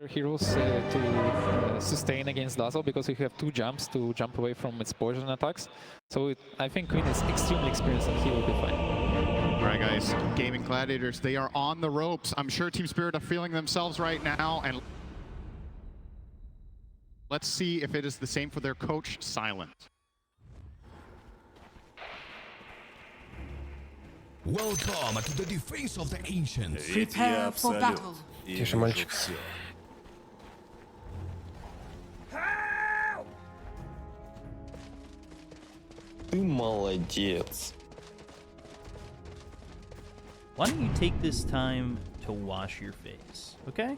heroes to sustain against Dazzle because you have 2 jumps to jump away from its poison attacks. So I think Queen is extremely experienced and he will be fine. All right, guys, Gaimin Gladiators, they are on the ropes. I'm sure Team Spirit are feeling themselves right now. And let's see if it is the same for their coach, Silent. Welcome to the defense of the ancients. Prepare for battle. Тише, мальчик. Ты молодец. Why don't you take this time to wash your face, okay?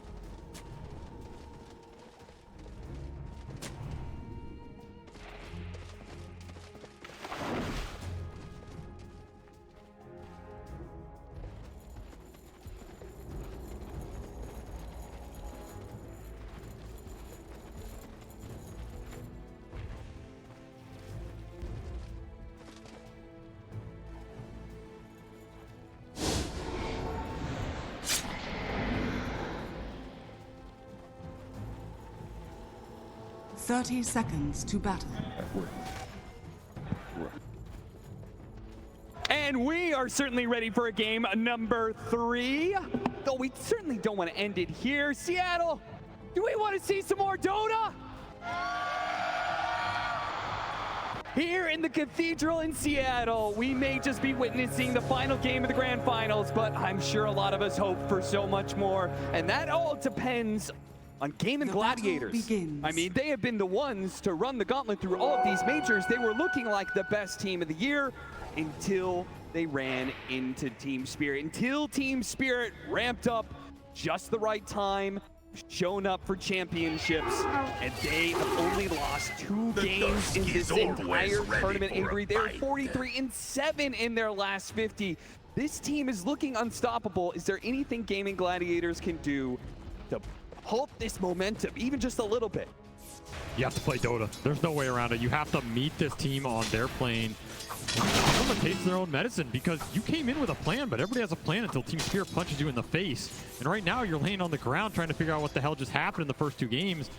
"30 seconds to battle." And we are certainly ready for a game number 3. Though we certainly don't want to end it here. Seattle, do we want to see some more Dota? Here in the Cathedral in Seattle, we may just be witnessing the final game of the Grand Finals, but I'm sure a lot of us hope for so much more. And that all depends on Gaimin Gladiators. I mean, they have been the ones to run the gauntlet through all of these majors. They were looking like the best team of the year until they ran into Team Spirit. Until Team Spirit ramped up just the right time, shown up for championships, and they have only lost 2 games in this entire tournament. Avery, they're 43-7 in their last 50. This team is looking unstoppable. Is there anything Gaimin Gladiators can do to halt this momentum, even just a little bit? You have to play Dota. There's no way around it. You have to meet this team on their plane. Someone takes their own medicine because you came in with a plan, but everybody has a plan until Team Spirit punches you in the face. And right now you're laying on the ground trying to figure out what the hell just happened in the first 2 games.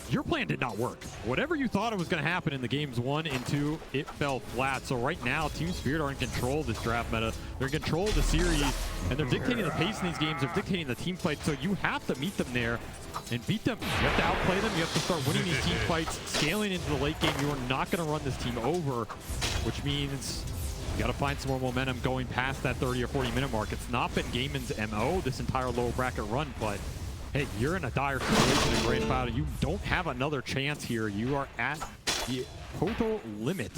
Your plan did not work. Whatever you thought it was going to happen in the games 1 and 2, it fell flat. So right now, Team Spirit are in control of this draft meta. They're in control of the series, and they're dictating the pace in these games. They're dictating the team fight. So you have to meet them there and beat them. You have to outplay them. You have to start winning these team fights, scaling into the late game. You are not going to run this team over, which means you got to find some more momentum going past that 30 or 40 minute mark. It's not been Gaimin's MO this entire lower bracket run, but hey, you're in a dire situation in Grand Final. You don't have another chance here. You are at the total limit.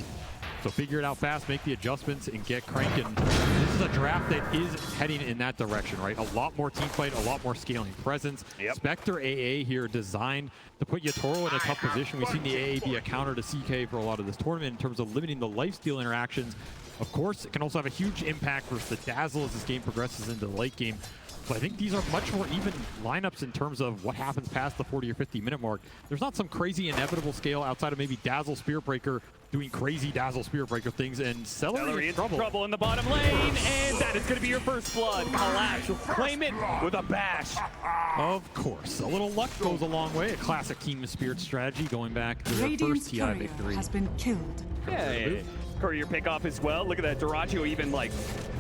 So figure it out fast, make the adjustments, and get cranking. This is a draft that is heading in that direction, right? A lot more team fight, a lot more scaling presence. Yep. Spectre AA here designed to put Yatoro in a tough position. We've seen the AA be a counter to CK for a lot of this tournament in terms of limiting the lifesteal interactions. Of course, it can also have a huge impact versus the Dazzle as this game progresses into the late game. But I think these are much more even lineups in terms of what happens past the 40 or 50 minute mark. There's not some crazy inevitable scale outside of maybe Dazzle Spirit Breaker doing crazy Dazzle Spirit Breaker things, and Celery in trouble in the bottom lane, and that is going to be your first blood. Collapse will claim it with a bash. Of course, a little luck goes a long way. A classic Team Spirit strategy going back to their first TI victory. Has been killed. Yeah. Courier pick off as well. Look at that, Duraggio even like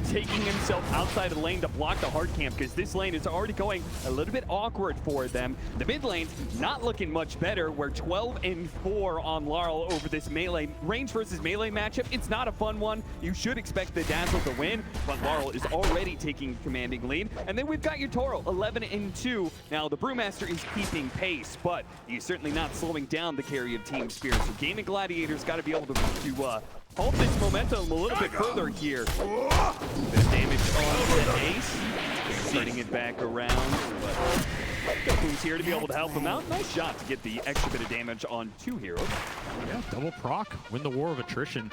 taking himself outside of the lane to block the hard camp, because this lane is already going a little bit awkward for them. The mid lane's not looking much better. We're 12-4 on Laurel over this melee range versus melee matchup. It's not a fun one. You should expect the Dazzle to win, but Laurel is already taking commanding lead. And then we've got your Toro, 11-2. Now the Brewmaster is keeping pace, but he's certainly not slowing down the carry of Team Spirit. So Gaimin Gladiators got to be able to hold this momentum a little bit further here. Bit of damage on the Ace, turning it back around. But Goku's here to be able to help him out. Nice shot to get the extra bit of damage on 2 heroes. Yeah, double proc, win the war of attrition.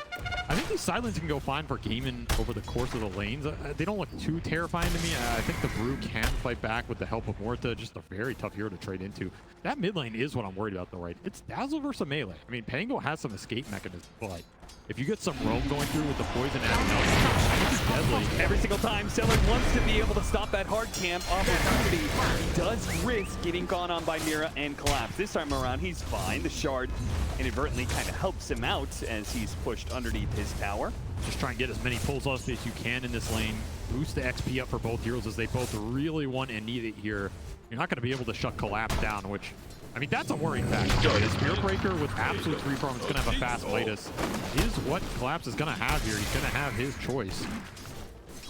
I think these side lanes can go fine for Gaimin over the course of the lanes. They don't look too terrifying to me. I think the Brew can fight back with the help of Morta, just a very tough hero to trade into. That mid lane is what I'm worried about though, right? It's Dazzle versus melee. I mean, Pango has some escape mechanisms, but if you get some roam going through with the poison adding up, deadly. Every single time, Stellar wants to be able to stop that hard camp opportunity. He does risk getting gone on by Mira and Collapse. This time around, he's fine. The shard inadvertently kind of helps him out as he's pushed underneath his tower. Just try and get as many pulls off as you can in this lane. Boost the XP up for both heroes as they both really want and need it here. You're not going to be able to shut Collapse down, which, I mean, that's a worrying fact. The Spear Breaker with absolute freeform is going to have a fast Midas. Is what Collapse is going to have here. He's going to have his choice.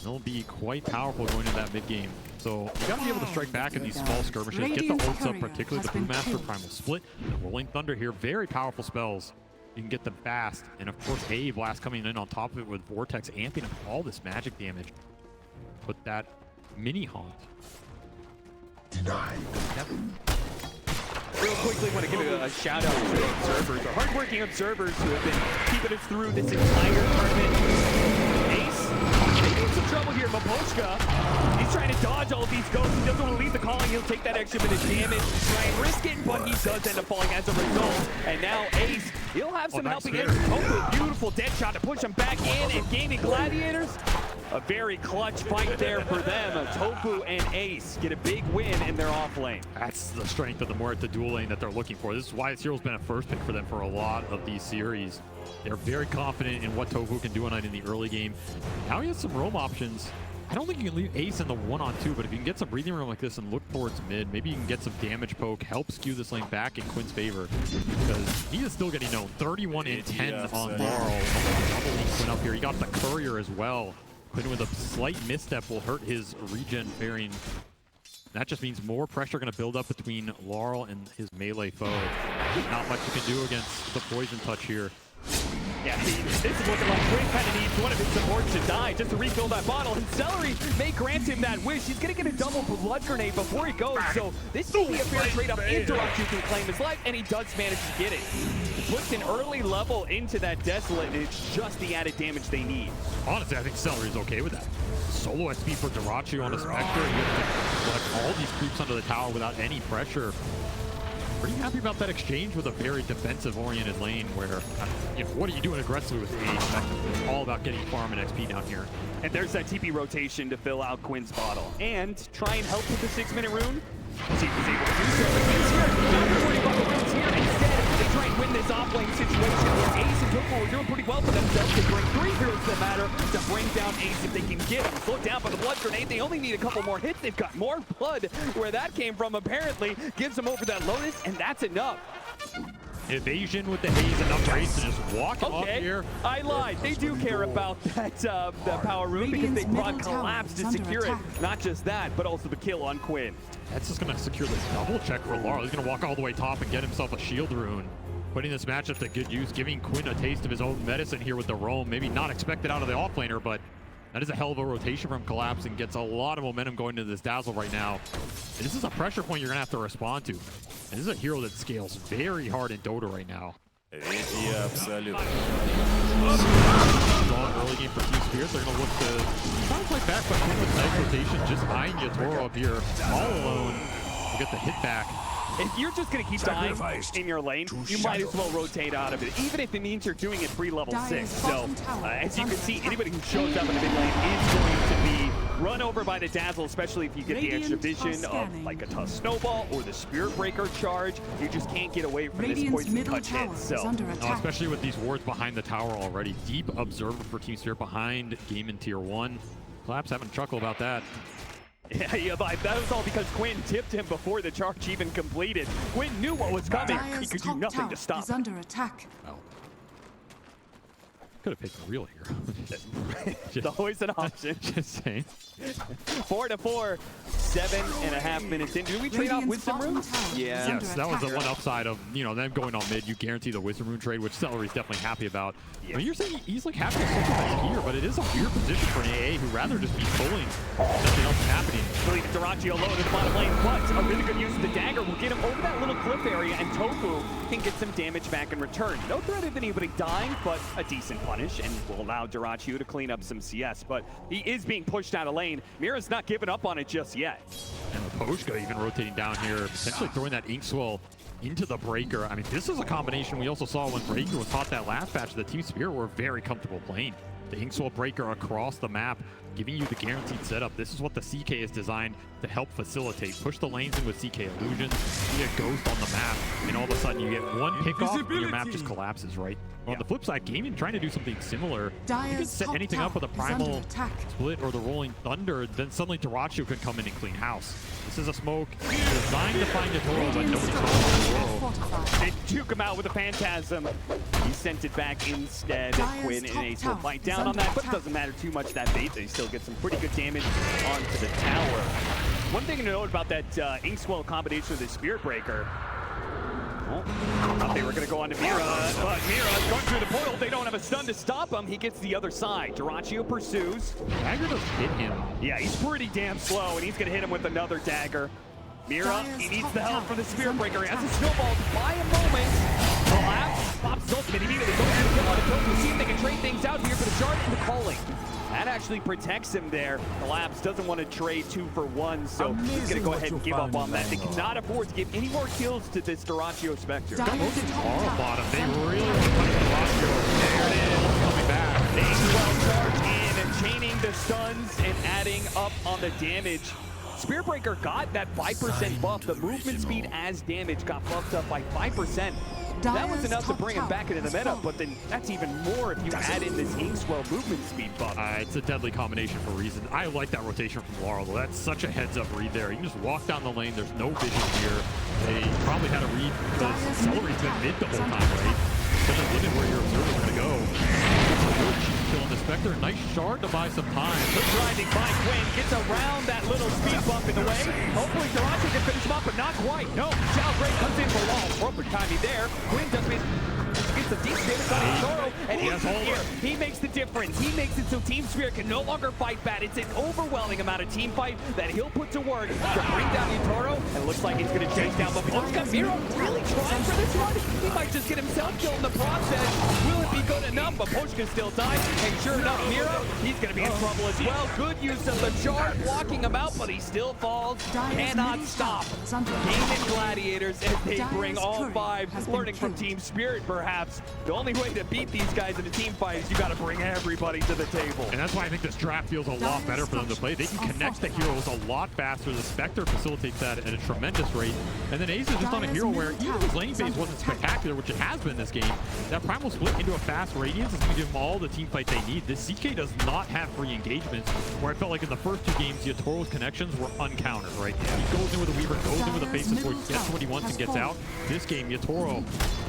It'll be quite powerful going into that mid game. So you got to be able to strike back in these small skirmishes. Get the ults up, particularly the Brewmaster, Primal Split, the Rolling Thunder here. Very powerful spells. You can get them fast. And of course, A Blast coming in on top of it with Vortex, amping up all this magic damage. But that mini haunt. Denied. Yep. Real quickly, want to give a shout out to the observers, the hardworking observers who have been keeping us through this entire tournament. Ace, maybe in some trouble here. Maposhka, he's trying to dodge all of these ghosts. He doesn't want to leave the calling. He'll take that extra bit of damage, try and risk it, but he does end up falling as a result. And now Ace, he'll have some helping hands. Oh, beautiful dead shot to push him back in, and Gaimin Gladiators, a very clutch fight there for them. Tofu and Ace get a big win in their off lane. That's the strength of the Muerta dual lane that they're looking for. This is why this hero's been a first pick for them for a lot of these series. They're very confident in what Tofu can do on it in the early game. Now he has some roam options. I don't think you can leave Ace in the 1-on-2, but if you can get some breathing room like this and look towards mid, maybe you can get some damage poke, help skew this lane back in Quinn's favor. Because he is still getting known. 31 and 10 on Laurel. Doubling Quinn up here. He got the courier as well. Quinn with a slight misstep will hurt his regen bearing. That just means more pressure going to build up between Laurel and his melee foe. Not much you can do against the poison touch here. Yeah, this is looking like Quinn kind of needs one of his supports to die just to refill that bottle. And Celery may grant him that wish. He's going to get a double blood grenade before he goes. So this will be a fair trade-up. Interrupt, you can claim his life, and he does manage to get it. Puts an early level into that Desolate, and it's just the added damage they need. Honestly, I think Celery's okay with that. Solo SP for Durachi on a Spectre. You have to collect all these creeps under the tower without any pressure. Pretty happy about that exchange with a very defensive-oriented lane where, you know, what are you doing aggressively with Ace? It's all about getting farm and XP down here. And there's that TP rotation to fill out Quinn's bottle. And try and help with the 6-minute rune. See if he's able to do so. But he's here. Not worried about the runes here. Instead, they try and win this off-lane situation where Ace and Tofu are doing pretty well for themselves. They bring 3 heroes that matter to bring down Ace if they can get him. Slowed down by the blood grenade. They only need a couple more hits. They've got more blood where that came from, apparently. Gives them over that Lotus, and that's enough. Evasion with the haze, enough for Ace to just walk up here. I lied. They do care about that power rune because they brought Collapse to secure it. Not just that, but also the kill on Quinn. That's just going to secure this double check for Laurel. He's going to walk all the way top and get himself a shield rune. Putting this matchup to good use, giving Quinn a taste of his own medicine here with the roam. Maybe not expected out of the offlaner, but that is a hell of a rotation from Collapse and gets a lot of momentum going into this Dazzle right now. And this is a pressure point you're going to have to respond to. And this is a hero that scales very hard in Dota right now. Strong early game for Team Spirit. They're going to look to try to play back, but Quinn with nice rotation, just eyeing Yatoro up here all alone. We'll get the hit back. If you're just going to keep dying in your lane, you might as well rotate out of it, even if it means you're doing it pre-level 6. So, as you can see, anybody who shows up in the mid lane is going to be run over by the Dazzle, especially if you get the extra vision of like a tough snowball or the Spirit Breaker charge. You just can't get away from this poison touch hit. So, especially with these wards behind the tower already. Deep observer for Team Spirit behind Gaimin Tier 1. Collapse having a chuckle about that. Yeah, but that was all because Quinn tipped him before the charge even completed. Quinn knew what was coming. He could do nothing to stop. Is under attack. Oh. Could have picked a real hero. Always an option. Just saying. 4-4, 7.5 minutes in. Did we trade off Wisdom Runes? Yeah. Yes, that was the one upside of, you know, them going on mid. You guarantee the Wisdom Rune trade, which Celery's definitely happy about. Yeah. I mean, you're saying he's like happy to switch back here, but it is a weird position for an AA who'd rather just be pulling. Nothing else is happening. Leave Durachi alone in the bottom lane, but a really good use of the dagger will get him over that little cliff area, and Tofu can get some damage back in return. No threat of anybody dying, but a decent punish, and will allow Durachi to clean up some CS, but he is being pushed out of lane. Mira's not giving up on it just yet. And Maposhka even rotating down here, potentially throwing that Inkswell into the Breaker. I mean, this is a combination we also saw when Breaker was taught that last patch. The Team Spirit were very comfortable playing. The Inkswell Breaker across the map, giving you the guaranteed setup. This is what the CK is designed to help facilitate. Push the lanes in with CK illusions, be a ghost on the map, and all of a sudden you get one pickoff and your map just collapses, right? On the flip side, Gaimin trying to do something similar. You can set anything up with a Primal Split or the Rolling Thunder, then suddenly Dyrachyo could come in and clean house. This is a smoke designed to find Yatoro, but nobody's calling. They juke him out with a Phantasm. He sent it back instead. Quinn and Ace will fight down on that, but it doesn't matter too much that bait. They still get some pretty good damage onto the tower. One thing to note about that Inkswell combination with the Spirit Breaker. Oh, thought they were going to go on to Mira, but Mira going through the portal. They don't have a stun to stop him. He gets the other side. Dyrachyo pursues. Dagger does hit him. Yeah, he's pretty damn slow, and he's going to hit him with another dagger. Mira, he needs the help from the Spirit Breaker. He has a snowball by a moment. Collapse, pops his ultimate. Immediately goes to the kill on the token. See if they can trade things out here for the shard and the calling. That actually protects him there. Collapse doesn't want to trade 2 for 1, so he's going to go ahead and give up on that. They cannot afford to give any more kills to this Dyrachyo Spectre. Aura bottom. They really want to punish Dyrachyo. There it is, coming back. They well charge in and chaining the stuns and adding up on the damage. Spirit Breaker got that 5% buff. The movement speed as damage got buffed up by 5%. That was enough to bring him back into the meta, but then that's even more if you add in this Inkswell movement speed buff. It's a deadly combination for a reason. I like that rotation from Laurel, though. That's such a heads-up read there. You can just walk down the lane. There's no vision here. They probably had a read because Celery's been mid the whole time, right? Doesn't limit where your observer's going to go. Killing the Spectre. Nice shard to buy some time. Good grinding by Quinn. Gets around that little speed bump in the way. Hopefully Dyrachyo can finish him up, but not quite. No, Shao Great comes in for wall. Proper timing there. Quinn does gets a decent damage on Yatoro, and he makes the difference. He makes it so Team Spirit can no longer fight bad. It's an overwhelming amount of team fight that he'll put to work to bring down Yatoro, and it looks like he's going to chase down. But Miro really trying for this one. He might just get himself killed in the process. Will it be good enough? But Pochka still dies, and sure enough, Miro, he's going to be in trouble as well. Good use of the shard, blocking him out, but he still falls. Cannot stop. Gaimin Gladiators, as they bring all 5, learning from Team Spirit, perhaps. The only way to beat these guys in a team fight is you got to bring everybody to the table. And that's why I think this draft feels a lot better for them to play. They can connect the heroes a lot faster. The Spectre facilitates that at a tremendous rate. And then Ace is just on a hero where even his lane phase wasn't spectacular, which it has been this game. That Primal Split into a fast Radiance is going to give them all the team fight they need. This CK does not have free engagements, where I felt like in the first 2 games, Yatoro's connections were uncountered, right? He goes in with a Weaver, goes in with a Faceless Void, gets what he wants and gets out. This game, Yatoro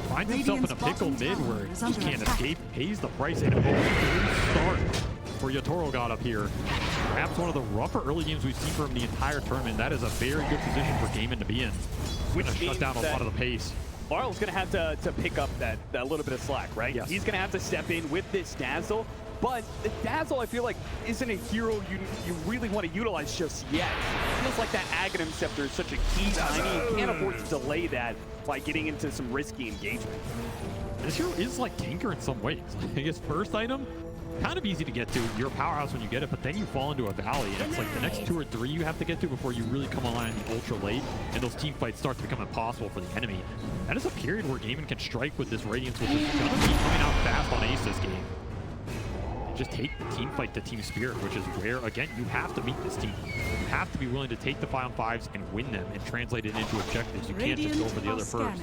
finds himself in a pickle mid where he can't escape, pays the price, and a start where Yatoro got up here. Perhaps one of the rougher early games we've seen from the entire tournament. That is a very good position for Gaimin to be in. Which shut down a lot of the pace. Marl's going to have to pick up that little bit of slack, right? Yes. He's going to have to step in with this Dazzle. But the Dazzle, I feel like, isn't a hero you really want to utilize just yet. It feels like that Aghanim Scepter is such a key timing. You can't afford to delay that by getting into some risky engagement. This hero is like Tinker in some ways. Like his first item, kind of easy to get to. You're a powerhouse when you get it, but then you fall into a valley, and it's like the next 2 or 3 you have to get to before you really come online ultra late, and those team fights start to become impossible for the enemy. That is a period where Gaimin can strike with this Radiance, which is going to be coming out fast on Ace this game. Just take the team fight to Team Spirit, which is where, again, you have to meet this team. You have to be willing to take the 5-on-5s and win them and translate it into objectives. You can't just go for the other first.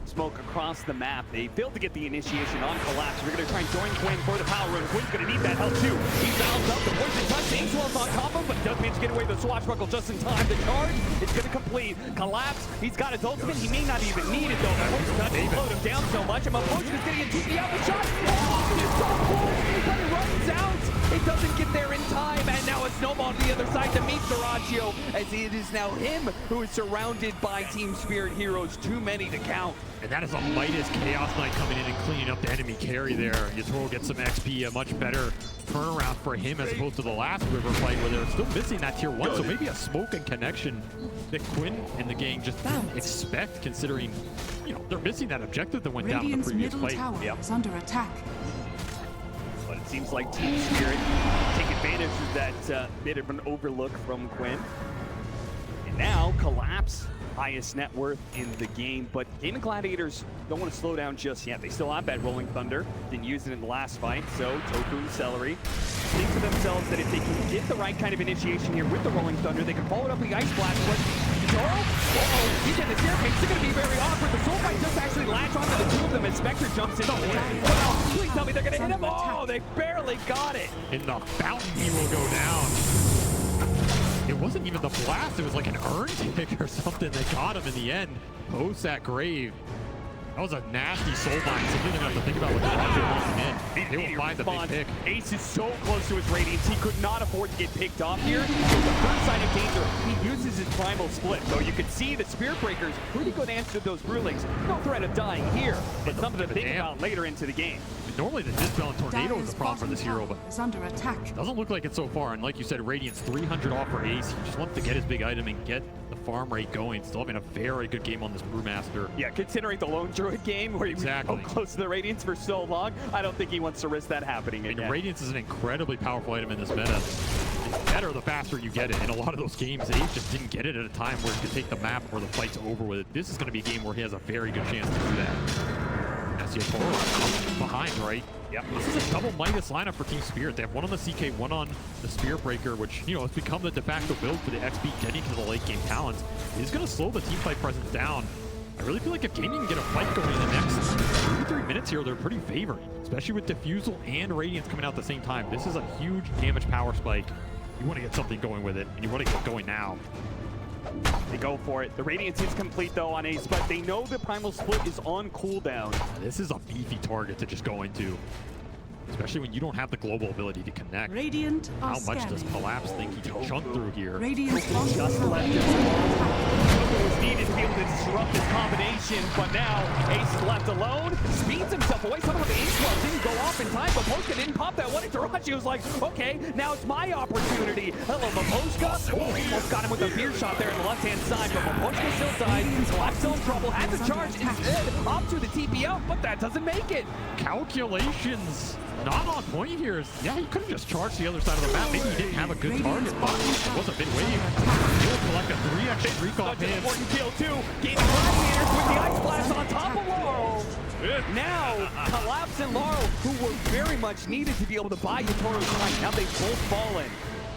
Smoke across the map. They failed to get the initiation on Collapse. We're going to try and join Quinn for the power rune. Quinn's going to need that help too. He fouls up the poison touch. Inkswell's on top of him, but does manage to get away with the swashbuckle just in time. The charge is going to complete. Collapse. He's got his ultimate. He may not even need it though. The poison touch will slow him down so much. And Pochka's getting into the other shot. Oh, it's so cool. But it runs out. It doesn't get there in time, and now a snowball to the other side to meet Dyrachyo, as it is now him who is surrounded by Team Spirit heroes, too many to count. And that is a Midas Chaos Knight coming in and cleaning up the enemy carry there. Yatoro gets some XP, a much better turnaround for him as opposed to the last River fight where they're still missing that tier 1. So maybe a smoke and connection that Quinn and the gang just don't expect, considering, you know, they're missing that objective that went down in the previous fight. Is under attack. But it seems like Team Spirit take advantage of that bit of an overlook from Quinn. And now Collapse highest net worth in the game, but Gaimin Gladiators don't want to slow down just yet. They still have that Rolling Thunder, didn't use it in the last fight, so Tofu and Celery think to themselves that if they can get the right kind of initiation here with the Rolling Thunder, they can follow it up with the Ice Blast, but he's in the staircase. It's going to be very awkward. The Soul Fight does actually latch onto the two of them as Spectre jumps in. Please tell me they're going to hit him. Oh, they barely got it. In the fountain, he will go down. It wasn't even the blast. It was like an urn kick or something that got him in the end. Post that grave. That was a nasty soul bind. Something they're going to have to think about with the Roger walking in. They will find the big pick. Ace is so close to his Radiance. He could not afford to get picked off here. So the first sign of danger, he uses his Primal Split. So you can see the Spirit Breakers, pretty good answer to those Brewlings. No threat of dying here, but something to think about later into the game. Normally the Dispel and Tornado is the problem for this hero, but is under attack. Doesn't look like it so far. And like you said, Radiance 300 off for Ace. He just wants to get his big item and get the farm rate going. Still having a very good game on this Brewmaster. Yeah, considering the Lone Druid game where he was so close to the Radiance for so long, I don't think he wants to risk that happening again. And Radiance is an incredibly powerful item in this meta. It's better the faster you get it. In a lot of those games, Ace just didn't get it at a time where he could take the map or the fight's over with it. This is going to be a game where he has a very good chance to do that. Behind, right? Yep. This is a double Midas lineup for Team Spirit. They have one on the CK, one on the Spirit Breaker, which, you know, has become the de facto build for the XP getting to the late game talents. It is going to slow the team fight presence down. I really feel like if Gaimin can get a fight going in the next 2-3 minutes here, they're pretty favored, especially with Diffusal and Radiance coming out at the same time. This is a huge damage power spike. You want to get something going with it, and you want to get going now. They go for it. The Radiance is complete though on Ace, but they know the Primal Split is on cooldown. This is a beefy target to just go into, especially when you don't have the global ability to connect. Radiant are How much does Collapse think he can chunk through here? Radiant just left it was needed to be able to disrupt this combination, but now Ace is left alone, speeds himself away. Somehow the Ace Well didn't go off in time, but Moposhka didn't pop that one. Darachi was like, okay, now it's my opportunity. Hello, Moposhka. Almost got him with a fear shot there on the left-hand side, but Moposhka still died. Collapse still in trouble, had the charge instead, off to the TP out, but that doesn't make it. Calculations not on point here. Yeah, he could have just charged the other side of the map. Maybe he didn't have a good target, but it was a mid-wave. He'll collect a 3x streak off him. Important kill too. Gaimin Gladiators with the Ice Blast on top of Laurel. Now, Collapse and Laurel, who were very much needed to be able to buy Yatoro's fight. Now they've both fallen.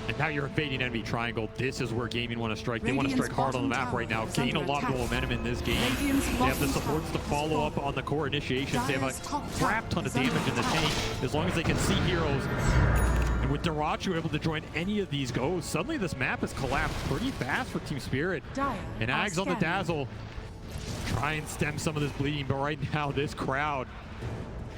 And now you're invading enemy triangle. This is where Gaimin want to strike. They want to strike hard on the map right now. Gain a lot of momentum in this game. They have the supports to follow up on the core initiations. They have a crap ton of damage in the tank. As long as they can see heroes. And with Darachi able to join any of these goes, suddenly this map has collapsed pretty fast for Team Spirit. And Ags on the Dazzle. Try and stem some of this bleeding, but right now this crowd,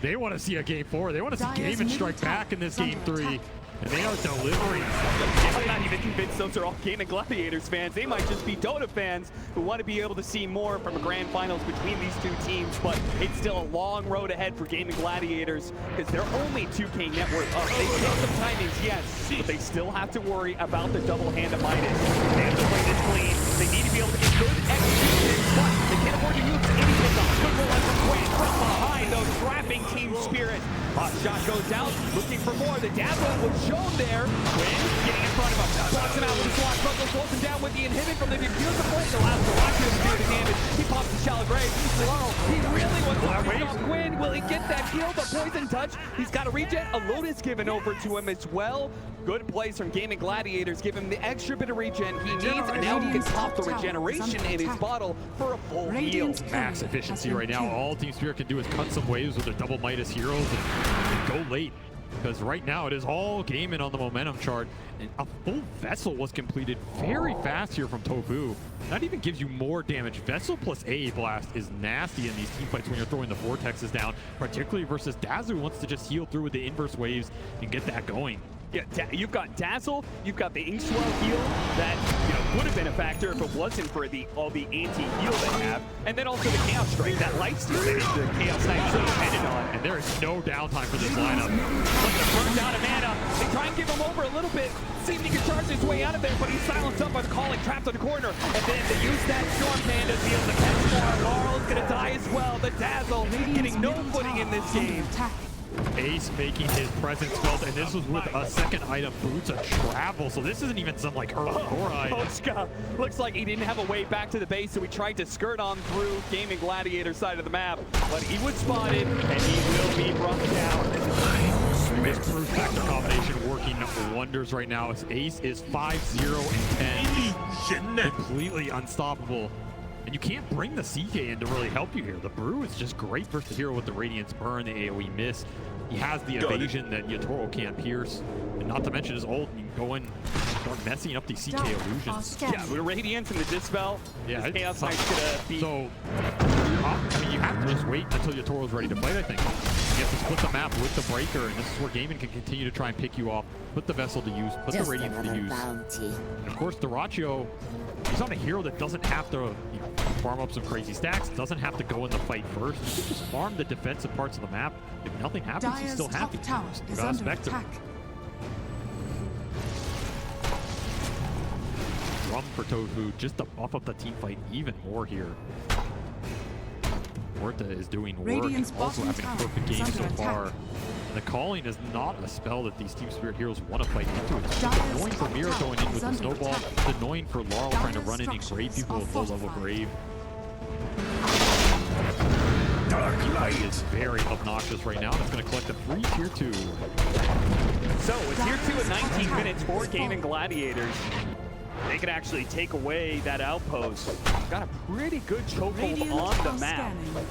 they want to see a game 4. They want to see Gaimin strike back in this game 3. And they are delivering. I'm not even convinced those are all Gaimin Gladiators fans. They might just be Dota fans who want to be able to see more from a grand finals between these two teams, but it's still a long road ahead for Gaimin Gladiators because they're only 2K net worth up. They take some timings, yes, but they still have to worry about the double hand of Midas. They have to play this clean. They need to be able to get good execution, but they can't afford to use any pickups. Good roll from Quinn from behind, though, trapping Team Spirit. Shot goes out, looking for more. The Dazzle was shown there. Quinn getting in front of him. Blocks him out with the slot. Russell slows him down with the inhibit from the diffuser point. Allows Darachi to do the damage. He pops the shallow grave. Laurel, he really wants to pick off Quinn. Will he get that kill? The poison touch. He's got a regen. A Lotus given over to him as well. Good plays from Gaimin Gladiators. Give him the extra bit of regen he needs, and now he can pop the regeneration in his bottle for a full heal. Max efficiency right now. All Team Spirit can do is cut some waves with their double Midas heroes and go late. Because right now it is all Gaimin on the momentum chart. And a full Vessel was completed very fast here from Tofu. That even gives you more damage. Vessel plus A Blast is nasty in these team fights when you're throwing the vortexes down, particularly versus Dazzle, who wants to just heal through with the inverse waves and get that going. Yeah, you've got Dazzle, you've got the Inkswell heal that would have been a factor if it wasn't for all the anti-heal they have, and then also the Chaos Strike, that lifesteal that the Chaos Knight so dependent on. And there is no downtime for this lineup. But they're burned out of mana. They try and give him over a little bit, see if he can charge his way out of there, but he's silenced up by the Calling, trapped in the corner, and then they use that Storm Panda to be able to catch more. Laurel's gonna die as well. The Dazzle getting no footing in this game. Ace making his presence felt, and this was with a second item, Boots of Travel. So this isn't even some like early core item. Pochka looks like he didn't have a way back to the base, so he tried to skirt on through Gaimin Gladiators side of the map, but he was spotted and he will be brought down. This Brute Factor combination working wonders right now as Ace is 5-0 and 10. Completely unstoppable. And you can't bring the CK in to really help you here. The Brew is just great versus the hero with the Radiance Burn, the AoE miss. He has the evasion that Yatoro can't pierce. And not to mention his ult, you can go in and start messing up these CK illusions. Yeah, with Radiance and the Dispel, Yeah, this Chaos Knight's gonna be... So, I mean, you have to just wait until Yatoro's ready to fight, I think. You have to split the map with the Breaker, and this is where Gaimin can continue to try and pick you off, put the Vessel to use, put the Radiance to use. And of course, Dyrachyo, he's not a hero that doesn't have to farm up some crazy stacks, doesn't have to go in the fight first. He can just farm the defensive parts of the map. If nothing happens, he's still happy. Tower is got a under Spectre. attack. Rum for Tofu just to buff up the team fight even more here. Horta is doing work, Radiant's also bottom having a tower perfect is game under so attack. far. And the calling is not a spell that these Team Spirit heroes want to fight into. It's just Dire's annoying for top Mira tower going in is with the under snowball. attack. It's annoying for Laurel trying to Dire's run in and grave structures people are with low-level fortified. grave. Fight is very obnoxious right now, and it's going to collect a free tier 2. So, a tier 2 at 19 minutes for Gaimin Gladiators. They can actually take away that outpost. Got a pretty good chokehold Radiant on the are map. scanning.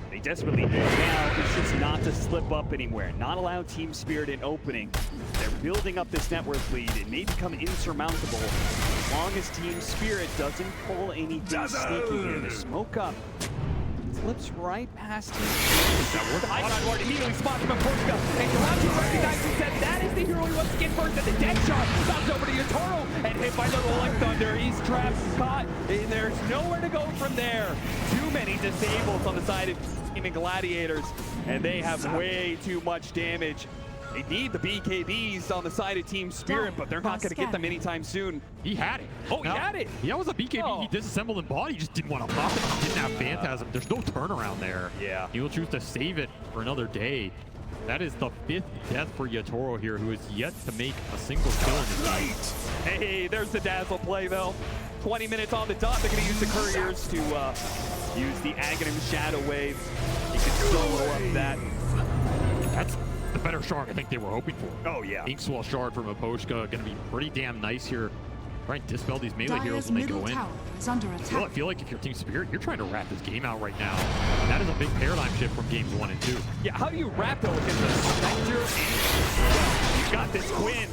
They desperately need now is just not to slip up anywhere, not allow Team Spirit in opening. They're building up this network lead. It may become insurmountable as long as Team Spirit doesn't pull anything sneaky here. The smoke up slips right past Team Spirit. The high ward immediately spots him at Pochka, and Dyrachyo recognizes that that is the hero he wants to get first, and the dead shot bounces over to Yatoro and hit by the Rolling Thunder. He's trapped, caught, and there's nowhere to go from there. Too many disables on the side of Gaimin Gladiators, and they have way too much damage. They need the BKBs on the side of Team Spirit, but they're not going to get them anytime soon. He had it. Oh, he had it. Yeah, it was a BKB. Oh. He disassembled and bought. He just didn't want to pop it. He didn't have Phantasm. There's no turnaround there. Yeah. He will choose to save it for another day. That is the 5th death for Yatoro here, who is yet to make a single kill in this game. Hey, there's the dazzle play, though. 20 minutes on the dot. They're going to use the couriers to use the Aghanim Shadow Wave. You can solo up that. That's the better shard I think they were hoping for. Oh, yeah. Inkswell shard from Pochka going to be pretty damn nice here. Trying to dispel these melee heroes Dire's when they middle go in. tower is under Well, I attack. feel like if you're Team Spirit, you're trying to wrap this game out right now. And that is a big paradigm shift from games 1 and 2. Yeah, how do you wrap though against the Spectre? Well, you've got this Quinn.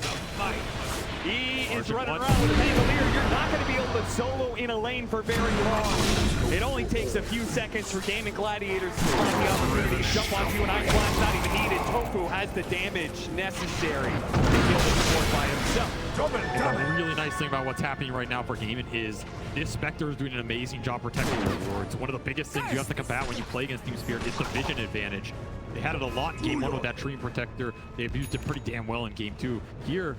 He is Archer running one. around with a Pangolier. You're not going to be able to solo in a lane for very long. It only takes a few seconds for Gaimin Gladiators to find the opportunity to jump onto an Ice Blast, not even needed. Tofu has the damage necessary to kill the support by himself. The really nice thing about what's happening right now for Gaimin is this Spectre is doing an amazing job protecting the wards. One of the biggest things you have to combat when you play against Team Spirit is the vision advantage. They had it a lot in Game 1 with that Treant Protector. They abused it pretty damn well in Game 2. Here,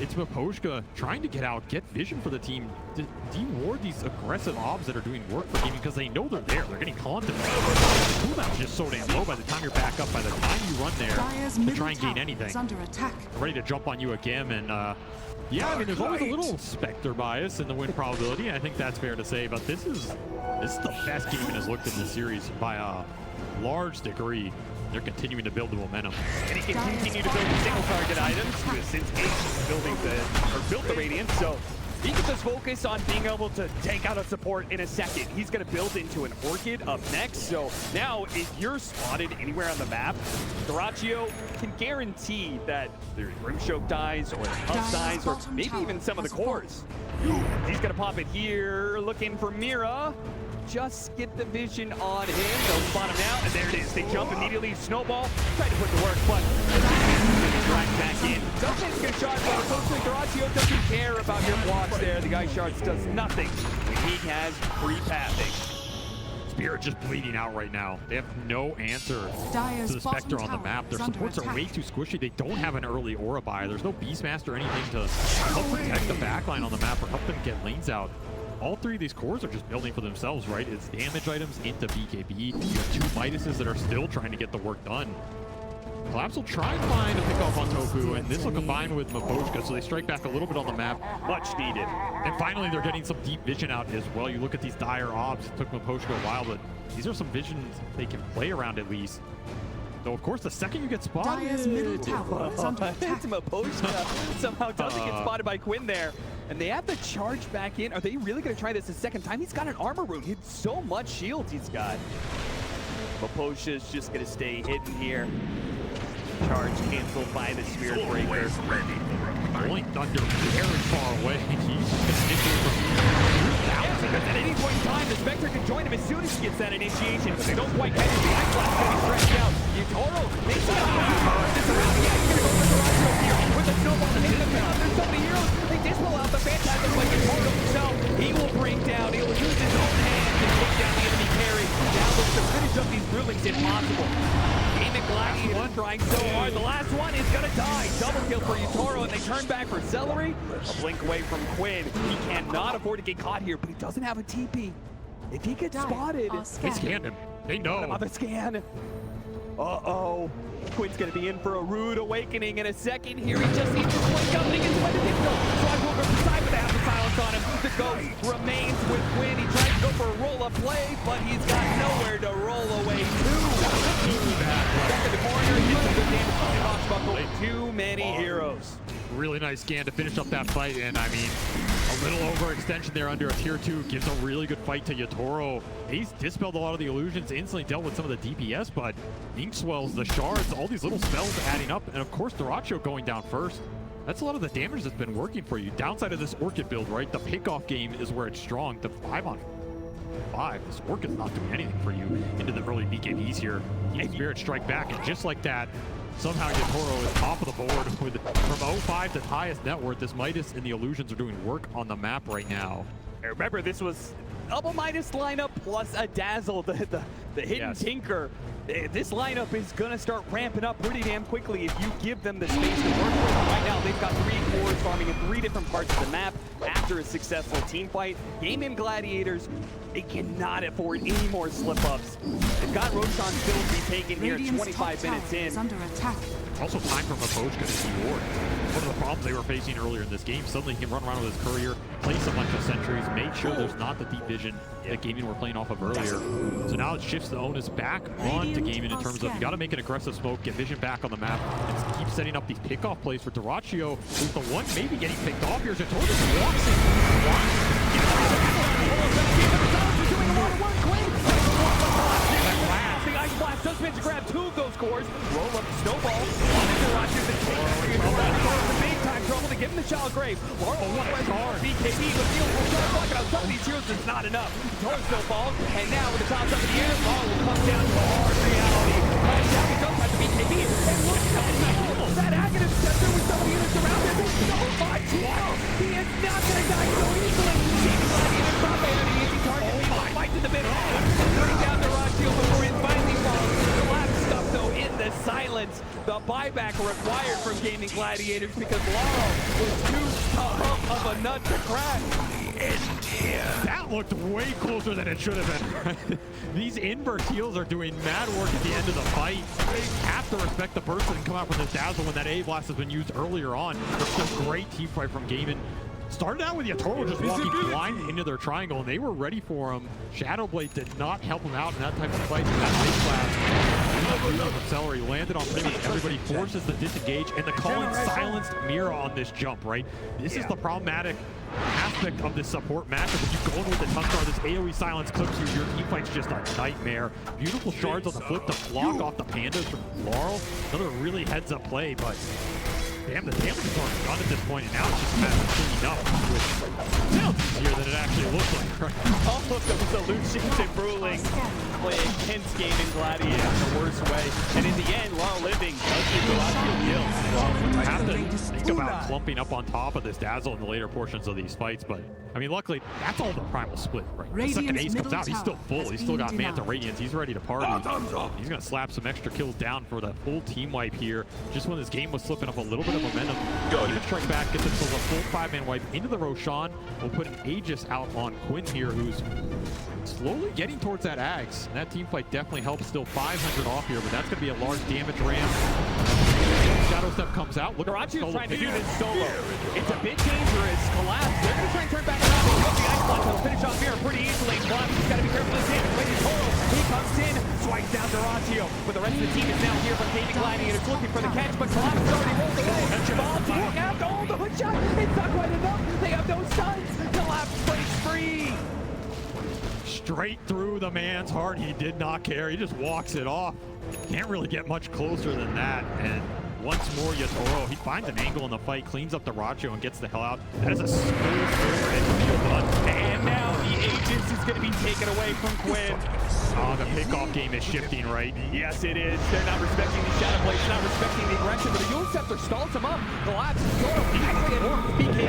it's Pochka trying to get out, get vision for the team, to de-ward these aggressive obs that are doing work for Gaimin because they know they're there. They're getting taunted. Cooldown's just so damn low by the time you're back up, by the time you run there Dire's to middle try and gain tower anything. is under attack. Ready to jump on you again, and yeah, I mean, there's always a little Spectre bias in the win probability, and I think that's fair to say, but this is the best Gaimin has looked in this series by a large degree. They're continuing to build the momentum. And he can continue to build single target items since Ace is built the Radiance, so he can just focus on being able to tank out a support in a second. He's going to build into an Orchid up next, so now if you're spotted anywhere on the map, Dyrachyo can guarantee that there's Rimshoke dies, or the Huff dies, or maybe even some of the cores. He's going to pop it here, looking for Mira. Just get the vision on him. They'll spot him now, and there it is. They jump immediately, snowball, try to put the work, but right back in. Doesn't take a good shot, but unfortunately, Dyrachyo doesn't care about your blocks there. The Guy Shards does nothing when he has free pathing. Spirit just bleeding out right now. They have no answer Dire's to the Spectre on the bottom map. Their tower is supports under are way attack. too squishy. They don't have an early aura buy. There's no Beastmaster or anything to help protect the backline on the map or help them get lanes out. All three of these cores are just building for themselves, right? It's damage items into BKB. You have two Midases that are still trying to get the work done. Collapse will try and find a pick off on Tofu, and this will combine with Mapochka, so they strike back a little bit on the map. Much needed. And finally, they're getting some deep vision out as well. You look at these dire ops. It took Mapochka a while, but these are some visions they can play around at least. Though, of course, the second you get spotted... Dire's middle tower is under attack. Mapochka somehow doesn't get spotted by Quinn there. And they have to charge back in. Are they really going to try this a second time? He's got an armor rune. He had so much shields he's got. Mapochka's just going to stay hidden here. Charge canceled by the Spirit Breaker. Only Thunder very far away. He's initiated from Yeah, because at any point in time, the Spectre can join him as soon as he gets that initiation. They don't quite catch it. The Ice Blast is going to be stretched out. Utoro makes it out. This around. Yeah, he's going to go for the Duracio here with the snowball to hit him down. There's so many heroes. They dismal out the Phantasm like Utoro himself. He will break down. He will use his own hand to take down the enemy carry. Now looks to finish up these Brewlings impossible. Gaimin Gladiators trying so hard. The last one is going to die. Double kill for Utoro, and they turn back for Celery. A blink away from Quinn. He cannot afford to get caught here, but he doesn't have a TP. If he gets spotted, They scanned him. They know. another scan. Uh-oh. Quinn's going to be in for a rude awakening in a second here. He just needs to wake up and he gets wet to go. So I will go inside, but they have the silence on him. The ghost remains with Quinn. He tries to go for a roll-up play, but he's got nowhere to roll away to. Back in the corner, hits a good damage on the box buckle. Too many heroes. Really nice scan to finish up that fight, and I mean, a little overextension there under a tier 2 gives a really good fight to Yatoro. He's dispelled a lot of the illusions, instantly dealt with some of the DPS, but Ink Swells, the shards, all these little spells adding up, and of course Duracio going down first. That's a lot of the damage that's been working for you. Downside of this Orchid build, right? The pickoff game is where it's strong. The 5-on-5, this Orchid's not doing anything for you into the early BKBs here. Team Spirit strike back, and just like that, somehow Yatoro is top of the board with from 05 to highest net worth. This Midas and the Illusions are doing work on the map right now. And remember, this was double Midas lineup plus a Dazzle, the hidden Tinker. This lineup is going to start ramping up pretty damn quickly if you give them the space to work with. Right now, they've got 3 cores farming in 3 different parts of the map after a successful team fight. Gaimin Gladiators, they cannot afford any more slip-ups. They've got Roshan still to be taken here 25 minutes in. Is under attack. Also time for Mapochka to see Ward. One of the problems they were facing earlier in this game, suddenly he can run around with his courier, place a bunch of sentries, make sure there's not the deep vision that Gaimin were playing off of earlier. So now it shifts the onus back on to Gaimin in terms of you got to make an aggressive smoke, get vision back on the map, and keep setting up these pickoff plays for Duracio, who's the one maybe getting picked off here. Zatoru just walks The Ice Blast does manage to grab 2 of those cores. Roll up Snowball on Duracio. The big time trouble to give him the Child Grave. Laurel one way BKB, but Neil will start blocking out some of these heroes. It's not enough. Torres Snowball, and now with the toss up in the air, Laurel will come down to a hard reality. Right now he does have the BKB, and look at that Aghanim Scepter with some of the units around him. There's so much health. He is not going to die so easily. Gaimin Gladiators not by any easy target. He fights in the middle. Bring down Duracio before he finally falls. The last stuff though in the silence. The buyback required from Gaimin Gladiators because Laurel was too tough of a nut to crack. That looked way closer than it should have been. These inverse heals are doing mad work at the end of the fight. They have to respect the burst and come out from this Dazzle when that A blast has been used earlier on. It's a great team fight from Gaimin. Started out with Yatoro just walking blind into their triangle, and they were ready for him. Shadowblade did not help him out in that type of fight. That big blast. Celery landed on pretty much everybody, forces the disengage, and the Colin silenced Mira on this jump, right? This is the problematic aspect of this support matchup. If you go in with the Tuskar, this AoE silence clips you, your team fight's just a nightmare. Beautiful shards on the flip to block off the Pandas from Laurel. Another really heads-up play, but damn, the damage is already done at this point, and now it's just a matter of cleaning up, which sounds easier than it actually looks like, right? All of those solutions and Brewling play against Gaimin Gladiators in the worst way. And in the end, Laurel Living does get Duracio kills. I have to think about clumping up on top of this Dazzle in the later portions of these fights, but I mean, luckily, that's all the primal split, right? The second Ace comes out, he's still full. He's still got Manta Radiance. He's ready to party. He's going to slap some extra kills down for the full team wipe here. Just when this game was slipping up a little bit of momentum, even strike back, gets themselves a full 5-man wipe into the Roshan. We'll put an Aegis out on Quinn here, who's slowly getting towards that Ags. And that team fight definitely helps. Still 500 off here, but that's going to be a large damage ramp. Shadow Step comes out. Look at Duraggio's trying to do this solo. It's a bit dangerous. Collapse. They're going to try and turn back around. He'll the ice block. He'll finish off Mirror pretty easily. Collapse has got to be careful of his damage. Lady Toro, he comes in, swipes down Duraggio. But the rest of the team is now here from Gaimin Gladiators looking for the catch, but Collapse has already rolled away. Bomb to walk out. Oh, the hood shot. It's not quite enough. They have no stuns. Collapse breaks free. Straight through the man's heart. He did not care. He just walks it off. Can't really get much closer than that. And once more, Yatoro, he finds an angle in the fight, cleans up the Racho, and gets the hell out. That is a smooth field run. And now the Aegis is going to be taken away from Quinn. Oh, the pickoff game is shifting, right? Yes, it is. They're not respecting the shadow play. They're not respecting the aggression, but the Yule Scepter stalls him up. Collapse. Toro actually had more BKB.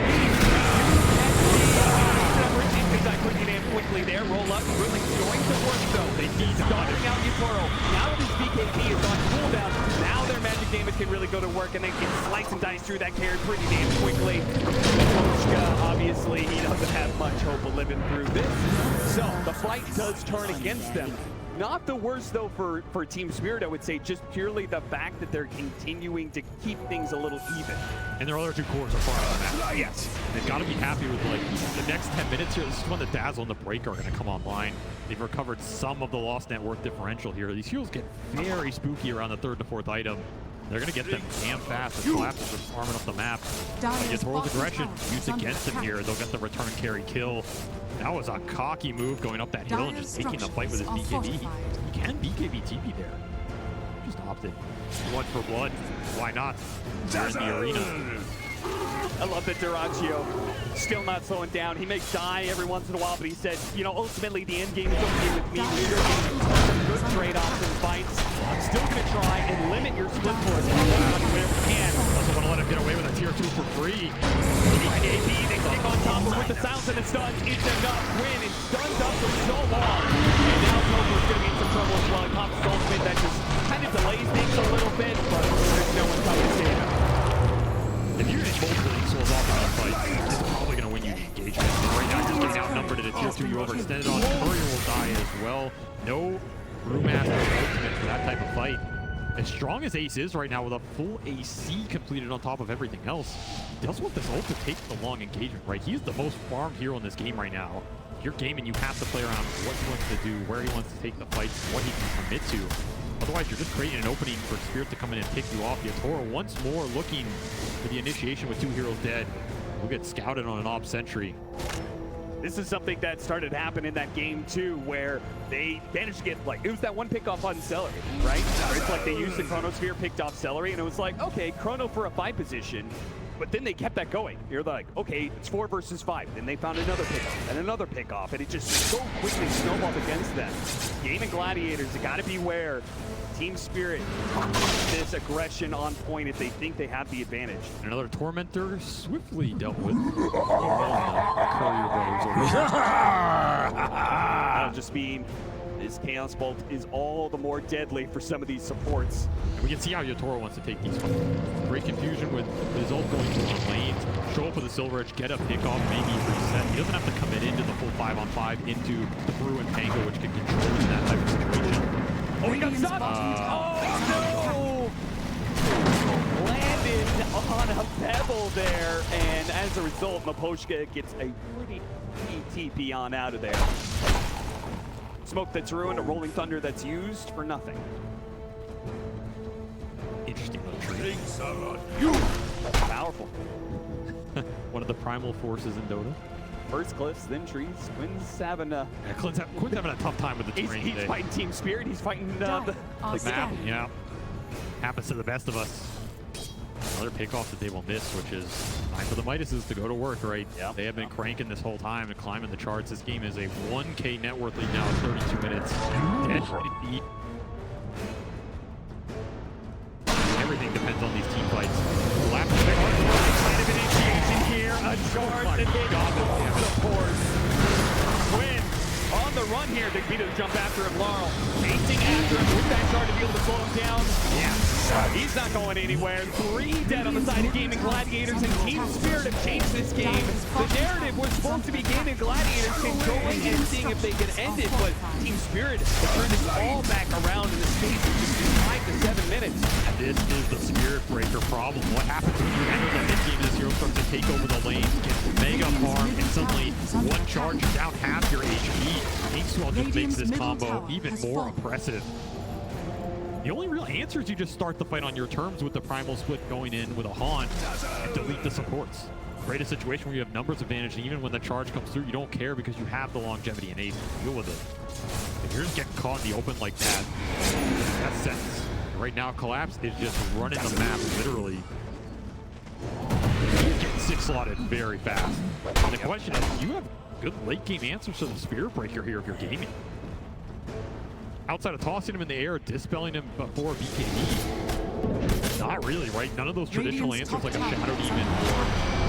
Quickly in quickly there. Roll up. Really going to work, though. He's stalling out Yatoro. Now that his BKB is on cooldown, now their magic damage can really go to work, and they can slice and dice through that carry pretty damn quickly. Poshka, obviously, he doesn't have much hope of living through this. So the fight does turn against them. Not the worst, though, for Team Spirit, I would say. Just purely the fact that they're continuing to keep things a little even. And their other two cores are far on the map. Yes. They've got to be happy with, like, the next 10 minutes here. This is when the Dazzle and the Breaker are going to come online. They've recovered some of the lost net worth differential here. These heals get very spooky around the 3rd to 4th item. They're going to get them damn fast. The Collapse is just farming up the map. Yatoro's aggression used against him here. They'll get the return carry kill. That was a cocky move going up that hill and just taking the fight with his BKB. He can BKB TP there. Just opted. Blood for blood. Why not? They're in the arena. I love that Duraggio still not slowing down. He may die every once in a while, but he said, you know, ultimately the end game is okay with me. You're getting some good trade-offs and fights. I'm still going to try and limit your split force whenever we can. Doesn't want to let him get away with a tier 2 for free. AB, they stick on top of with the sounds and the stuns. It's enough. Win is stunned up for so long. And now Tober's going to be in some trouble as well. He pops his ultimate. That just kind of delays things a little bit, but there's no one coming to save him. If you're getting multiple equals off of that fight, it's probably going to win you the engagement. And right now, you're just getting outnumbered at a tier 2. You overextended on. Courier will die as well. No Brewmaster ultimate for that type of fight. As strong as Ace is right now with a full AC completed on top of everything else, he does want this ult to take the long engagement, right? He's the most farmed hero in this game right now. If you're gaming, you have to play around what he wants to do, where he wants to take the fights, what he can commit to. Otherwise, you're just creating an opening for Spirit to come in and pick you off. Yatoro once more looking for the initiation with 2 heroes dead. We'll get scouted on an Ob Sentry. This is something that started happening in that game too, where they managed to get, like, it was that one pick off on Celery, right? Where it's like they used the Chronosphere, picked off Celery, and it was like, okay, Chrono for a 5 position. But then they kept that going. You're like, okay, it's 4 versus 5. Then they found another pickoff and another pickoff, and it just so quickly snowballed against them. Gaimin Gladiators, you gotta beware. Team Spirit, this aggression on point if they think they have the advantage. Another Tormentor swiftly dealt with. Courier brothers over here. That'll just mean this Chaos Bolt is all the more deadly for some of these supports. And we can see how Yatoro wants to take these fights. Great confusion with his ult going to one lanes, show up with a Silver Edge, get a pick off, maybe reset. He doesn't have to commit into the full 5-on-5 into the Brew and Tango, which can control in that type of situation. Oh, he got stopped! Oh, no! Landed on a pebble there, and as a result, Maposhka gets a pretty TP on out of there. Smoke that's ruined, a Rolling Thunder that's used for nothing. Interesting little tree. Powerful. One of the primal forces in Dota. First cliffs, then trees. Quinn's having a... Yeah, Quinn's having a tough time with the terrain He's today. fighting Team Spirit. He's fighting the map. Yeah. Happens to the best of us. Another pickoff that they will miss, which is time for the Midases to go to work, right? Yep. They have been cranking this whole time and climbing the charts. This game is a 1K net worth lead now at 32 minutes. Everything depends on these team fights. Lap kind of initiation here. A charge and hit support. Quinn on the run here. Digbeto jump after him. Laurel chasing after him with that shard to be able to slow him down. Yeah, he's not going anywhere. 3 dead on the side of Gaimin Gladiators, and Team Spirit have changed this game. The narrative was supposed to be Gaimin Gladiators controlling and seeing if they could end it, but Team Spirit has turned this all back around in the space of just 5 to 7 minutes. This is the Spirit Breaker problem. What happens when you enter the mid game as Hero starts to take over the lane, get mega farm, and suddenly one charge down half your HP. H2L just makes this combo even more oppressive. The only real answer is you just start the fight on your terms with the Primal Split going in with a Haunt and delete the supports. Create a situation where you have numbers advantage, and even when the charge comes through, you don't care because you have the longevity and ace to deal with it. If you're just getting caught in the open like that, that's sense. Right now, Collapse is just running the map, literally. He's getting 6-slotted very fast. And the question is, you have good late game answers to the Spirit Breaker here if you're gaming. Outside of tossing him in the air, dispelling him before BKB. Not really, right? None of those traditional answers like a Shadow Demon or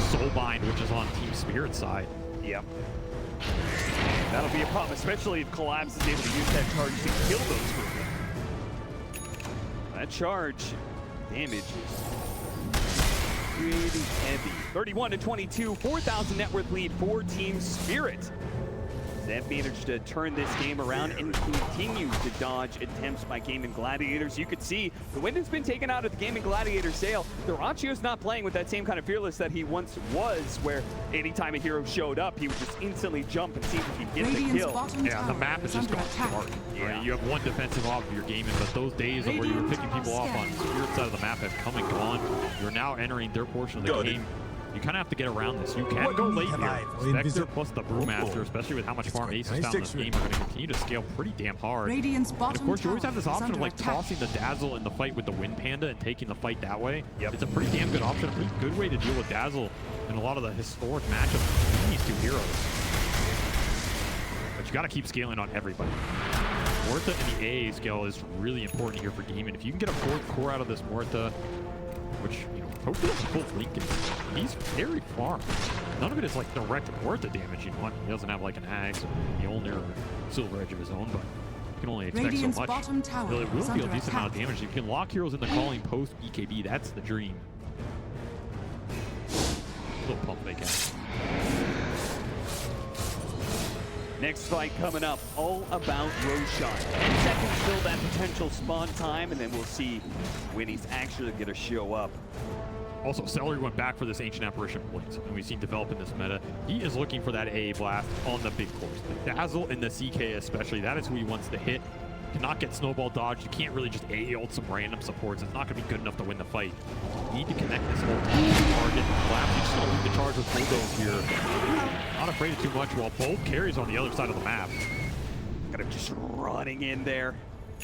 Soulbind, which is on Team Spirit's side. Yep. That'll be a problem, especially if Collapse is able to use that charge to kill those for him. That charge damage is pretty heavy. 31 to 22, 4,000 net worth lead for Team Spirit. They've managed to turn this game around and continue to dodge attempts by Gaimin Gladiators. You could see the wind has been taken out of the Gaimin Gladiator sail. Durachio's not playing with that same kind of fearless that he once was, where anytime a hero showed up, he would just instantly jump and see if he could get the kill. Yeah, the map is just gone dark. Right? You have one defensive off of your gaming, but those days of where you were picking people off on Spirit side of the map have come and gone. You're now entering their portion of the game. You kind of have to get around this. You can go late here. Spectre plus the Brewmaster, especially with how much farm Ace has found in this game, are going to continue to scale pretty damn hard. And of course, you always have this option of like tossing the Dazzle in the fight with the Wind Panda and taking the fight that way. Yep. It's a pretty damn good option, a pretty good way to deal with Dazzle in a lot of the historic matchups between these two heroes. But you got to keep scaling on everybody. Morta and the AA scale is really important here for Gaimin. If you can get a 4th core out of this Morta, which, you know, hopefully has a full Lincoln. He's very farm. None of it is like direct Morta damage, you know. He doesn't have like an Axe or Mjolnir or Silver Edge of his own, but you can only expect so much. Really will deal a decent amount of damage. If you can lock heroes in the calling post BKB, that's the dream. A little pump fake out. Next fight coming up, all about Roshan. 10 seconds till that potential spawn time, and then we'll see when he's actually going to show up. Also, Celery went back for this Ancient Apparition Blitz, and we've seen develop in this meta. He is looking for that AA blast on the big cores. The Dazzle and the CK especially, that is who he wants to hit. Cannot get snowball dodged. You can't really just AA ult some random supports. It's not going to be good enough to win the fight. You need to connect this whole target. Collapse, he's just going to lead the charge with Bulldoze here. Not afraid of too much, while Bolt carries on the other side of the map. Kind of just running in there.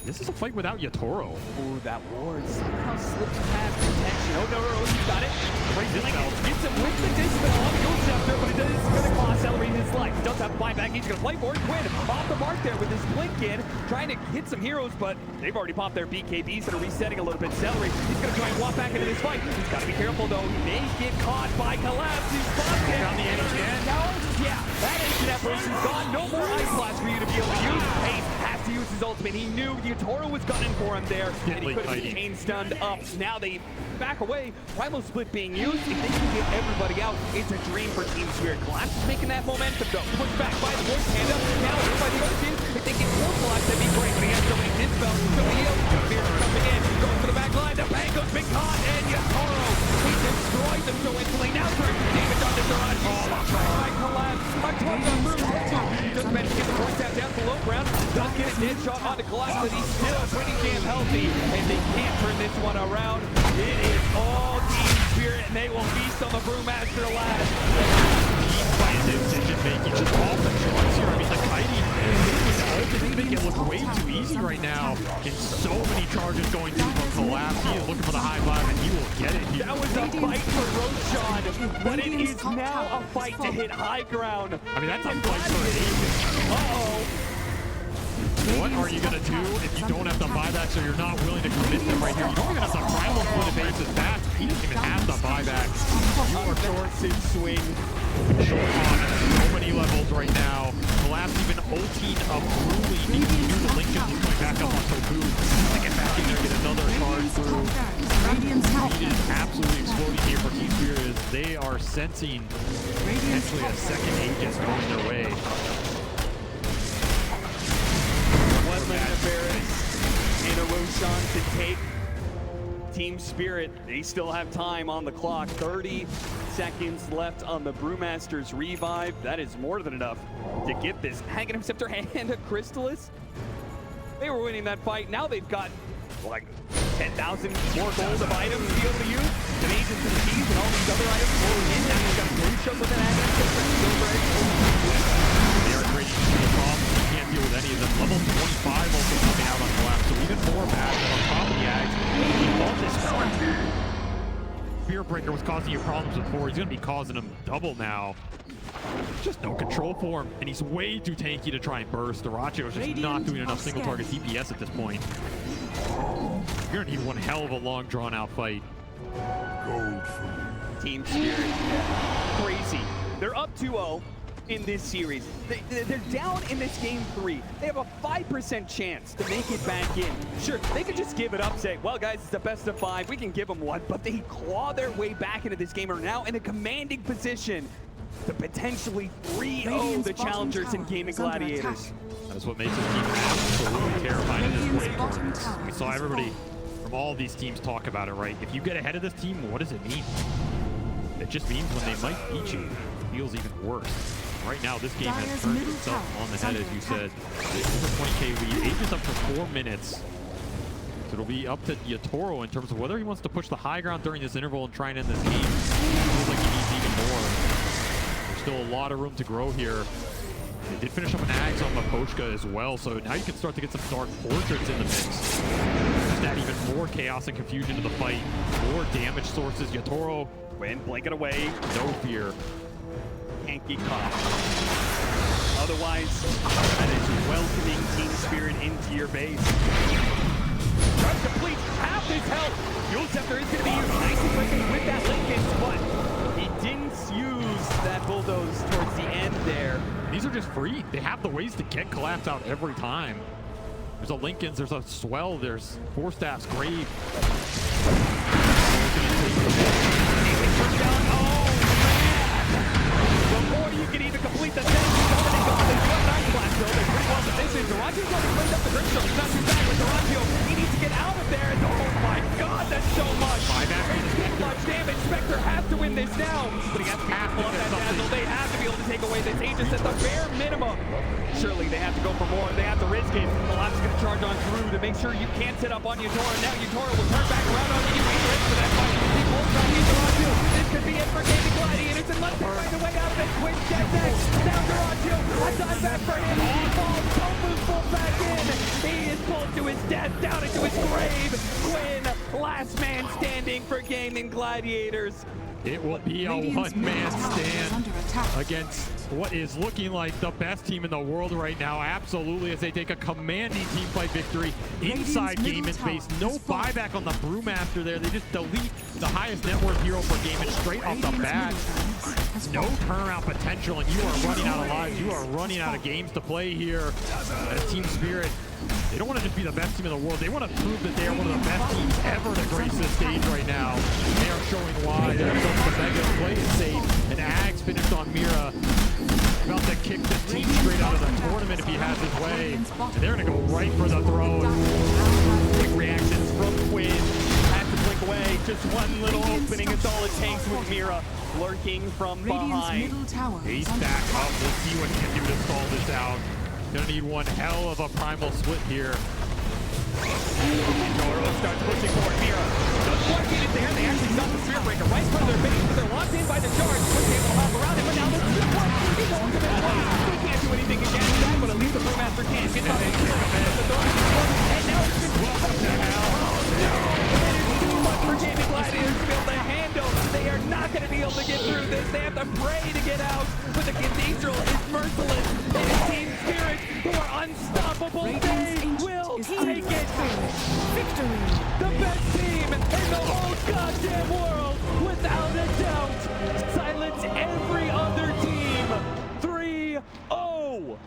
This is a fight without Yatoro. Ooh, that ward somehow slips past detection. Oh, no, he's got it. Gets him with the dispel on the Ghost, but it is going to cost Celery his life. He does have to fight back. He's going to play for it. Quinn off the mark there with his blink in, trying to hit some heroes, but they've already popped their BKBs that are resetting a little bit. Celery, he's going to try and walk back into this fight. He's got to be careful, though. He may get caught by Collapse. He's spotted him. Found the edge again. Yeah, that Ancient Apparition's gone. No more Ice Blast for you to be able to use. Ace has to use his ultimate. He knew Yatoro was gunning for him there, and he could have been chain stunned up. Now they back away. Primal Split being used. If they can get everybody out, it's a dream for Team Spirit. Collapse is making that momentum, though. Pushed back by the Voice Panda. Now everybody goes in. If they get more Collapse, that'd be great. But he has so many dispels, so many heals. Spirit coming in, going for the back line. The Pango's been caught, and Yatoro, he destroyed them so instantly. Now trying to damage on the Durage. By Collapse. A 12 on Bruce. Just managed to get the points down below ground. Does get a dead shot on the Collapse, but he's still pretty damn healthy, and they can't turn this one around. It is all Team Spirit, and they will feast on the Brewmaster last. Team fight decision making just off the charts here. I mean, the kiting with the ultimate make it look way too easy right now. And so many charges going through from Collapse. He is looking for the high five, and he will get it here. That was a fight for Roshan, but it is now a fight to hit high ground. I mean, that's a fight for an Uh-oh. What are you going to do if you don't have the buyback, so you're not willing to commit them right here? You don't even have the Primal Split bases back. He doesn't even have the buyback. You are short swing. short on so many levels right now. Collapse even ulting a Brewly because he knew the Lincoln was going back up on Tofu to get back in there and get another charge through. It is absolutely exploding here for Team Spirit as they are sensing potentially a second Aegis going their way. Wetland Barris and a Roshan to take. Team Spirit, they still have time on the clock. 30 seconds left on the Brewmaster's revive. That is more than enough to get this Aghanim Scepter and a Crystallis. They were winning that fight. Now they've got like 10,000 more gold of items to be able to use. The Mages and the Keys and all these other items rolling in. Now you've got a Blue Shot with an Aghanim Scepter and Silver Edge. They are creating too problems. You can't deal with any of them. Level 25 also coming out on Collapse, so even more bad on top of the Ags. He fought this one. Fear Breaker was causing you problems before. He's going to be causing them double now. Just no control for him, and he's way too tanky to try and burst. Dyrachyo is just not doing enough single target DPS at this point. You're going to need one hell of a long, drawn-out fight. Team Spirit, crazy. They're up 2-0 in this series. They're down in this game 3. They have a 5% chance to make it back in. Sure, they could just give it up, say, well, guys, it's the best of 5. We can give them one. But they claw their way back into this game, are now in a commanding position to potentially 3-0 the challengers in Gaimin Gladiators. That's what makes this team absolutely terrifying in this point tournament. We saw everybody from all these teams talk about it, right? If you get ahead of this team, what does it mean? It just means when they might beat you, it feels even worse. Right now, this game has turned itself on the head, as you said. Over 20k lead, Aegis up for 4 minutes. So it'll be up to Yatoro in terms of whether he wants to push the high ground during this interval and try and end this game. It feels like he needs even more. There's still a lot of room to grow here. They did finish up an Ags on Maposhka as well, so now you can start to get some Dark Portraits in the mix. Just add even more chaos and confusion to the fight. More damage sources. Yatoro, Win, blink it away. no fear. Can't get caught. Otherwise, that is welcoming Team Spirit into your base. Tries to complete half his health. Fuel Scepter is going to be used nice and quickly with that Lincoln, but he didn't use that Bulldoze towards the end there. These are just free. They have the ways to get Collapse out every time. There's a Lincoln's, there's a Swell, there's Four Staff's Grave. Before you can even complete the thing, he's already gone. They've got 9 blast though. They're pretty well positioned. Dyrachyo's already cleaned up the Grimstone. He's not too bad with Dyrachyo. He needs to get out of there. And oh my god, that's so much. Too much damage. Spectre has to win this now. But he has to be careful of that Dazzle. They have to be able to take away this Aegis at the bare minimum. Surely they have to go for more. They have to risk it. Collapse is going to charge on through to make sure you can't set up on Yatoro. Now Yatoro will turn back around on you. He's ready for that fight. He pulls on Dyrachyo. This could be it for Gaimin Gladiators. And let's find a way out of it. Quinn gets next. Now Dyrachyo. A dive back for him. He falls. Tofu's pulled back in. He is pulled to his death, down into his grave. Quinn, last man standing for Gaimin Gladiators. It will be a one-man stand against what is looking like the best team in the world right now. Absolutely, as they take a commanding team fight victory inside Gaimin's base. No buyback on the Brewmaster there. They just delete the highest net worth hero for Gaimin straight off the bat. No turnaround potential, and you are running out of lives. You are running out of games to play here as Team Spirit. They don't want to just be the best team in the world. They want to prove that they are one of the best teams ever to grace this stage right now. They are showing why. They're going to Mega play it safe. And Ags finished on Mira. About to kick this team straight out of the tournament if he has his way. And they're going to go right for the throw. Quick reactions from Quinn. Has to blink away. Just one little opening is all it takes with Mira lurking from behind. He's back up. We'll see what he can do to stall this out. Gonna need one hell of a primal split here. Yatoro starts pushing forward. Mira doesn't quite get it there. They actually stop the Spear Breaker right in front of their base, but they're locked in by the charge. Quick able to hop around him, but now looks to the point. He's ultimate one. He can't do anything against that, but at least the Brewmaster can. Gets up and now it's just what the hell? It is too much for Gaimin Gladiators to be able to handle. They are not going to be able to get through this. They have to pray to get out, but the Cathedral is merciless. And it's Team Spirit who are unstoppable. They will take it. Victory. The best team in the whole goddamn world, without a doubt. Silence every other team. 3-0.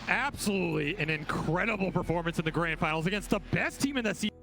Absolutely an incredible performance in the grand finals against the best team in the season.